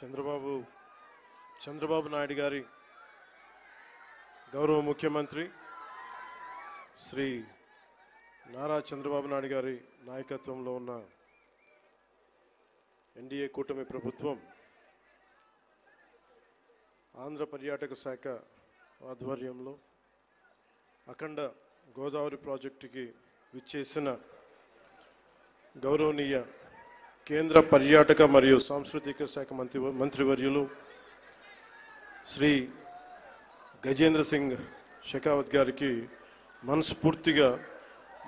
చంద్రబాబు నాయుడు గారి గౌరవ ముఖ్యమంత్రి శ్రీ నారా చంద్రబాబు నాయుడు గారి నాయకత్వంలో ఉన్న ఎన్డీఏ కూటమి ప్రభుత్వం ఆంధ్ర పర్యాటక శాఖ ఆధ్వర్యంలో అఖండ గోదావరి ప్రాజెక్టుకి విచ్చేసిన గౌరవనీయ కేంద్ర పర్యాటక మరియు సాంస్కృతిక శాఖ మంత్రివర్యులు శ్రీ గజేంద్ర సింగ్ షెకావత్ గారికి మనస్ఫూర్తిగా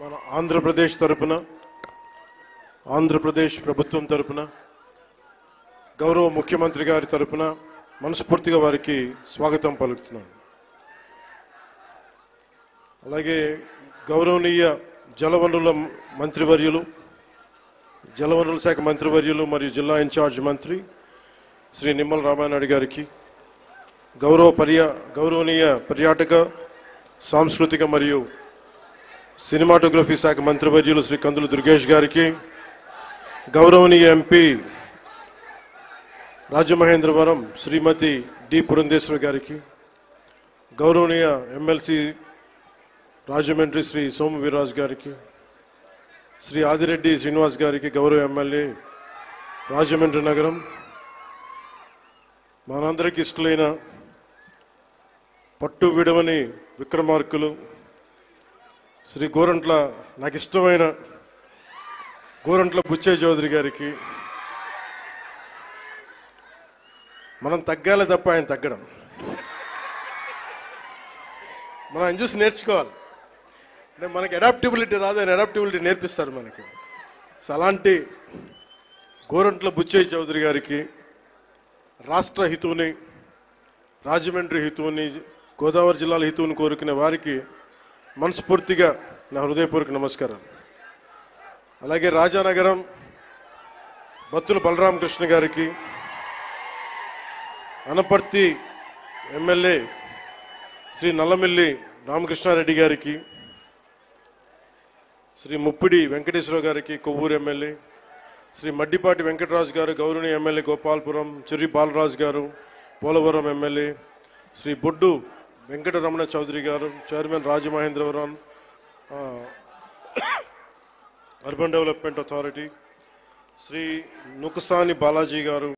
మన ఆంధ్రప్రదేశ్ ప్రభుత్వం తరపున గౌరవ ముఖ్యమంత్రి గారి తరపున మనస్ఫూర్తిగా వారికి స్వాగతం పలుకుతున్నాను. అలాగే గౌరవనీయ జలవనరుల శాఖ మంత్రివర్యులు మరియు జిల్లా ఇన్ఛార్జ్ మంత్రి శ్రీ నిమ్మల రామానాయుడు గారికి, గౌరవనీయ పర్యాటక సాంస్కృతిక మరియు సినిమాటోగ్రఫీ శాఖ మంత్రివర్యులు శ్రీ కందుల దుర్గేష్ గారికి, గౌరవనీయ ఎంపీ రాజమహేంద్రవరం శ్రీమతి డి పురంధేశ్వరి గారికి, గౌరవనీయ ఎమ్మెల్సీ రాజమండ్రి శ్రీ సోము వీర్రాజు గారికి, శ్రీ ఆదిరెడ్డి శ్రీనివాస్ గారికి, గౌరవ ఎమ్మెల్యే రాజమండ్రి నగరం, మనందరికీ ఇష్టలైన పట్టు విడవని విక్రమార్కులు శ్రీ నాకు ఇష్టమైన గోరంట్ల బుచ్చయ్య చౌదరి గారికి, మనం తగ్గాలి తప్ప ఆయన తగ్గడం, మనం ఆయన చూసి నేర్చుకోవాలి. అంటే మనకి అడాప్టబిలిటీ రాదు, ఆయన అడాప్టబిలిటీ నేర్పిస్తారు మనకి. సో అలాంటి గోరంట్ల బుచ్చయ్య చౌదరి గారికి, రాష్ట్ర హితువుని, రాజమండ్రి హితువుని, గోదావరి జిల్లాల హితువుని కోరుకునే వారికి మనస్ఫూర్తిగా నా హృదయపూర్వక నమస్కారాలు. అలాగే రాజానగరం బత్తుల బలరామకృష్ణ గారికి, అనపర్తి ఎమ్మెల్యే శ్రీ నల్లమిల్లి రామకృష్ణారెడ్డి గారికి, శ్రీ ముప్పిడి వెంకటేశ్వరరావు గారికి, కొవ్వూరు ఎమ్మెల్యే శ్రీ మడ్డిపాటి వెంకటరాజు గారు, గౌరవనీయ ఎమ్మెల్యే గోపాలపురం చెర్రి బాలరాజు గారు, పోలవరం ఎమ్మెల్యే శ్రీ బొడ్డు వెంకటరమణ చౌదరి గారు, chairman Rajamahendravaram urban development authority, Shri Nukasani Balaji గారు,